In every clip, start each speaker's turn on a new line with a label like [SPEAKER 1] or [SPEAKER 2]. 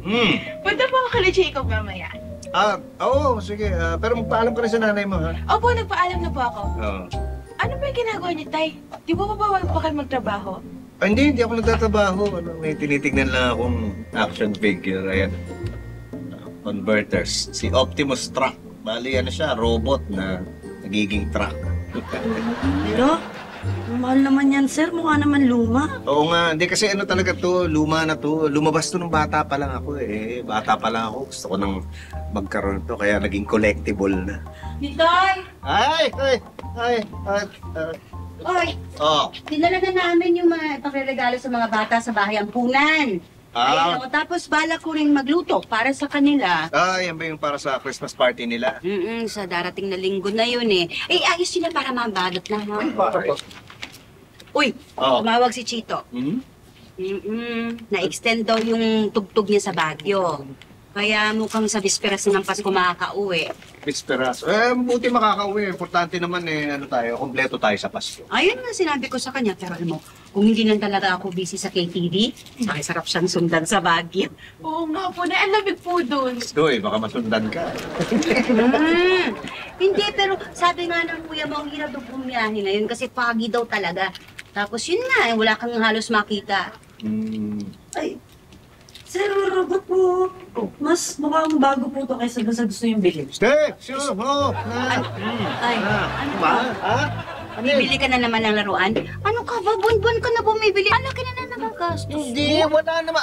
[SPEAKER 1] Punta po ako kay Jacob mamaya.
[SPEAKER 2] Oo, sige. Pero magpaalam ka rin sa nanay mo, ha?
[SPEAKER 1] Opo, nagpaalam na po ako.
[SPEAKER 2] Oo.
[SPEAKER 1] Ano ba yung ginagawa niyo, Tay? Di ba bawal pa kayo magtrabaho?
[SPEAKER 2] Hindi ako nagtatrabaho. May tinitignan lang akong action figure. Ayan. Converters. Si Optimus Truck. Bali, siya, robot na nagiging truck.
[SPEAKER 3] Pero, mahal naman yan, sir. Mukha naman luma.
[SPEAKER 2] Oo nga, hindi kasi talaga to, luma na to. Lumabas to nung bata pa lang ako eh. Bata pa lang ako, gusto ko nang magkaroon to, kaya naging collectible na.
[SPEAKER 4] Nitoy!
[SPEAKER 2] Ay!
[SPEAKER 4] Oy!
[SPEAKER 2] Oh.
[SPEAKER 4] Dinala na namin yung mga ipagregalo sa mga bata sa bahay ampunan. Ayun, tapos balak ko rin magluto para sa kanila.
[SPEAKER 2] Yan ba yung para sa Christmas party nila?
[SPEAKER 4] Sa darating na linggo na yun eh. Ayos sila para mabalot na. Uy, tumawag si Chito. Na-extend daw yung tugtog niya sa Baguio. Kaya mukhang sa bisperas ng Pasko makakauwi.
[SPEAKER 2] Bisperas. Buti makakauwi. Importante naman kompleto tayo sa Pasko.
[SPEAKER 4] Ayun nga sinabi ko sa kanya, pero alam mo, kung hindi lang talaga ako busy sa KTV, sarap siyang sundan sa Baguio.
[SPEAKER 1] Oo nga po, naalamig po doon.
[SPEAKER 2] Doy, baka masundan ka.
[SPEAKER 4] Hindi, pero sabi nga ng kuya mo, ang hirap daw bumiyahe ngayon kasi foggy daw talaga. Tapos yun nga, wala kang halos makita.
[SPEAKER 3] Ay, sir, robot po. Mas mukhang bago po to kaysa sa gusto yung bilhin.
[SPEAKER 2] Stay! Sure!
[SPEAKER 4] Ay, ano ba? Bibili ka na naman ng laruan? Ano ka ba? Buwan-buwan ka na bumibili. Ang laki na nagagastos.
[SPEAKER 2] Hindi, wala naman.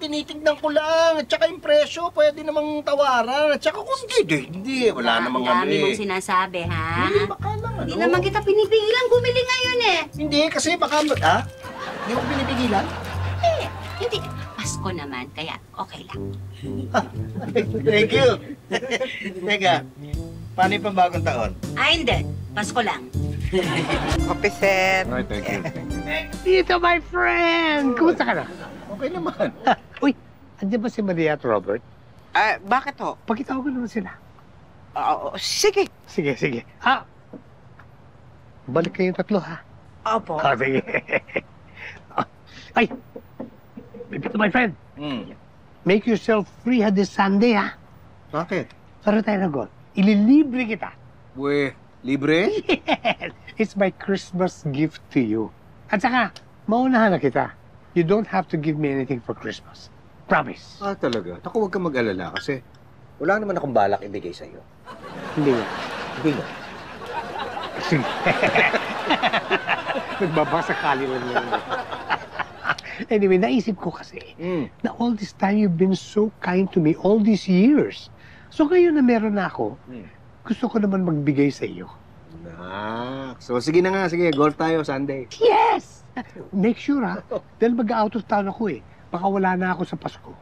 [SPEAKER 2] Tinitignan ko lang. At saka yung presyo, pwede namang tawaran. At saka kung hindi, wala namang
[SPEAKER 4] Ang dami mong sinasabi, ha?
[SPEAKER 2] Hindi, baka lang,
[SPEAKER 4] Hindi naman kita pinipigilan bumili ngayon eh.
[SPEAKER 2] Hindi, kasi baka, Hindi mo pinipigilan?
[SPEAKER 4] Hindi. Pasko naman, kaya okay lang.
[SPEAKER 2] Thank you. Teka, paano yung pambagong taon?
[SPEAKER 4] Hindi. Pasko lang.
[SPEAKER 5] Kopi, sir.
[SPEAKER 2] Ay, thank you.
[SPEAKER 6] Dito, my friend! Kumusta ka na?
[SPEAKER 2] Okay naman.
[SPEAKER 6] Uy, andiyan ba si Maria at Robert?
[SPEAKER 5] Bakit ho?
[SPEAKER 6] Pakitawag ko naman sila.
[SPEAKER 5] Sige.
[SPEAKER 6] Sige. Balik kayong tatlo, ha?
[SPEAKER 5] Opo.
[SPEAKER 6] Sige. Ay! Ito, my friend. Make yourself free this Sunday, ha?
[SPEAKER 2] Bakit?
[SPEAKER 6] Tara tayo na golf. Ililibre kita.
[SPEAKER 2] Libre?
[SPEAKER 6] Yes! It's my Christmas gift to you. At saka, maunahan na kita. You don't have to give me anything for Christmas. Promise.
[SPEAKER 2] Talaga? Naku, huwag kang mag-alala kasi wala naman akong balak ibigay sa'yo.
[SPEAKER 6] Hindi nga.
[SPEAKER 2] Hindi nga.
[SPEAKER 6] Sige. Nagbabasakali lang yun. Anyway, naisip ko kasi na all this time you've been so kind to me all these years. So ngayon na meron na ako, gusto ko naman magbigay sa iyo.
[SPEAKER 2] So sige na nga, sige, golf tayo Sunday.
[SPEAKER 6] Yes! Make sure, ha? Dahil mag-out of town ako eh. Baka wala na ako sa Pasko.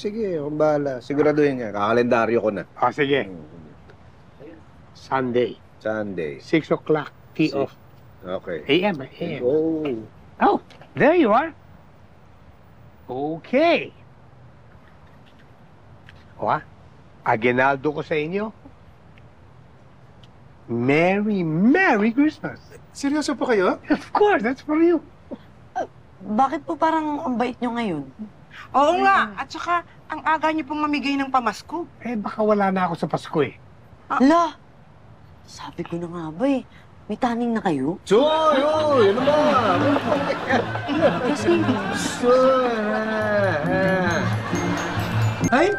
[SPEAKER 2] Sige, akong bahala. Siguraduhin niya, kakalendaryo ko na.
[SPEAKER 6] Sige. Sunday, 6 o'clock, tee off.
[SPEAKER 2] Okay.
[SPEAKER 6] AM. Oh, there you are. Okay. Aginaldo ko sa inyo. Merry Christmas.
[SPEAKER 2] Seryoso po kayo?
[SPEAKER 6] Of course, that's for you.
[SPEAKER 3] Bakit po parang ang bait nyo ngayon?
[SPEAKER 5] Oo nga. At saka, ang aga niyo pong mamigay ng pamasko.
[SPEAKER 6] Baka wala na ako sa Pasko eh.
[SPEAKER 3] Hala! Sabi ko na nga ba eh. May taning na kayo?
[SPEAKER 2] Ano ba?
[SPEAKER 3] Kasi...
[SPEAKER 2] Ay!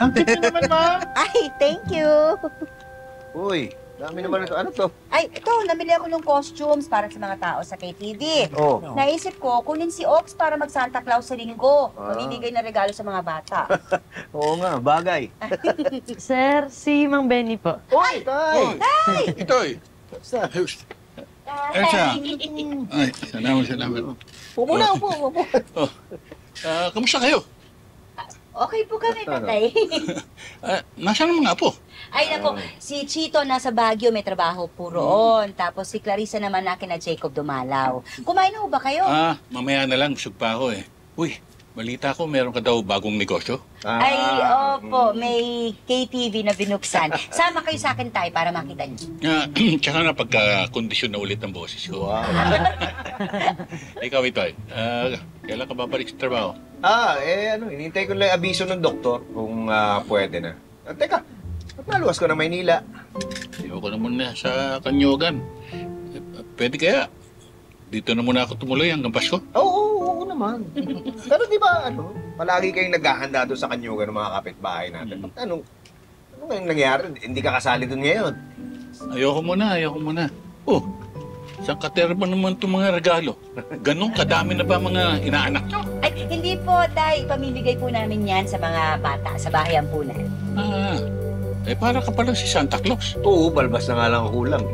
[SPEAKER 2] Ang cute naman, ma!
[SPEAKER 4] Ay, thank you.
[SPEAKER 2] Uy, dami naman ito. Ano to?
[SPEAKER 4] Ay, ito, namili ako ng costumes para sa mga tao sa KTV.
[SPEAKER 2] Oh.
[SPEAKER 4] Naisip ko, kunin si Ox para mag-Santa Claus sa linggo. Mamimigay na regalo sa mga bata.
[SPEAKER 2] Oo nga, bagay.
[SPEAKER 3] Sir, si Mang Benny po.
[SPEAKER 2] Uy, tay!
[SPEAKER 7] Itoy! Elsa! Ay, salamat.
[SPEAKER 2] Upo na, upo.
[SPEAKER 7] Kamusta kayo?
[SPEAKER 4] Okay po kami, tatay.
[SPEAKER 7] Nasaan ang mga apo?
[SPEAKER 4] Ay, nako, si Chito nasa Baguio, may trabaho po roon. Tapos si Clarissa naman na kina Jacob dumalaw. Kumain na ho ba kayo?
[SPEAKER 7] Mamaya na lang, busog pa ako eh. Uy, balita ko meron ka daw bagong negosyo?
[SPEAKER 4] Ay, opo, may KTV na binuksan. Sama kayo sa akin, tay, para makita niyo.
[SPEAKER 7] Tsaka na pagka-kondisyon na ulit ang boses ko.
[SPEAKER 2] Wow.
[SPEAKER 7] Ikaw, Itoy, kailan ka babalik sa trabaho?
[SPEAKER 2] Hinintay ko lang yung abiso ng doktor kung pwede na. Teka, ba't naluwas ko na Maynila?
[SPEAKER 7] Ayoko na muna sa Kanyogan. Pwede kaya? Dito na muna ako tumuloy hanggang Pasko.
[SPEAKER 2] Oo naman. Pero di ba, palagi kayong naghahanda doon sa Kanyugan ng mga kapitbahay natin. Ano ngayong nangyari? Hindi ka kasali doon ngayon.
[SPEAKER 7] Ayoko muna. Oh, saan katerba naman itong mga regalo? Ganun kadami na ba mga inaanak nyo?
[SPEAKER 4] Ay, hindi po, Tay. Pamimigay po namin yan sa mga bata sa bahayan po na.
[SPEAKER 7] Para ka pala si Santa Claus.
[SPEAKER 2] Oo, balbas na nga lang ang kulang.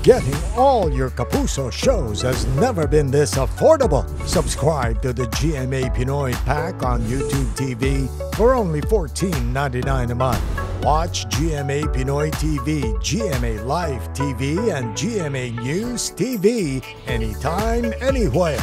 [SPEAKER 8] Getting all your Kapuso shows has never been this affordable. Subscribe to the GMA Pinoy Pack on YouTube TV for only $14.99 a month. Watch GMA Pinoy TV, GMA Live TV, and GMA News TV anytime, anywhere.